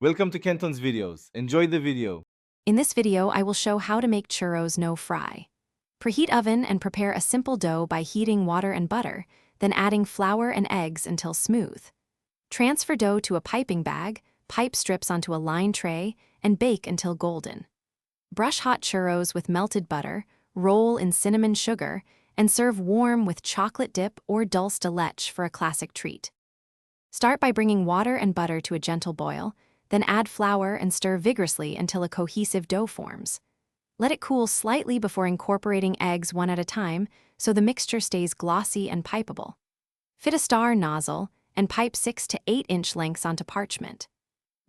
Welcome to Kenton's videos. Enjoy the video. In this video, I will show how to make churros no fry. Preheat oven and prepare a simple dough by heating water and butter, then adding flour and eggs until smooth. Transfer dough to a piping bag, pipe strips onto a lined tray, and bake until golden. Brush hot churros with melted butter, roll in cinnamon sugar, and serve warm with chocolate dip or dulce de leche for a classic treat. Start by bringing water and butter to a gentle boil, then add flour and stir vigorously until a cohesive dough forms. Let it cool slightly before incorporating eggs one at a time so the mixture stays glossy and pipeable. Fit a star nozzle and pipe 6 to 8 inch lengths onto parchment.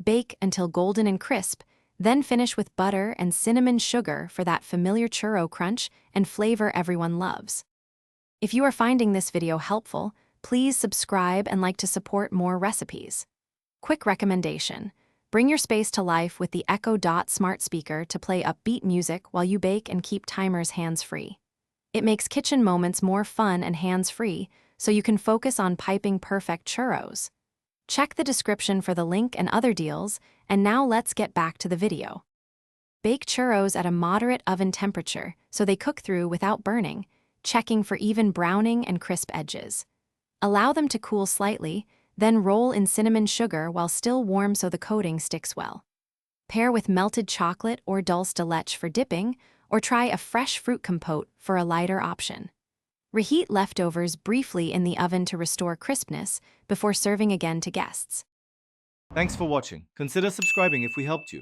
Bake until golden and crisp, then finish with butter and cinnamon sugar for that familiar churro crunch and flavor everyone loves. If you are finding this video helpful, please subscribe and like to support more recipes. Quick recommendation: bring your space to life with the Echo Dot smart speaker to play upbeat music while you bake and keep timers hands-free. It makes kitchen moments more fun and hands-free, so you can focus on piping perfect churros. Check the description for the link and other deals, and now let's get back to the video. Bake churros at a moderate oven temperature so they cook through without burning, checking for even browning and crisp edges. Allow them to cool slightly, then roll in cinnamon sugar while still warm so the coating sticks well. Pair with melted chocolate or dulce de leche for dipping, or try a fresh fruit compote for a lighter option. Reheat leftovers briefly in the oven to restore crispness before serving again to guests. Thanks for watching. Consider subscribing if we helped you.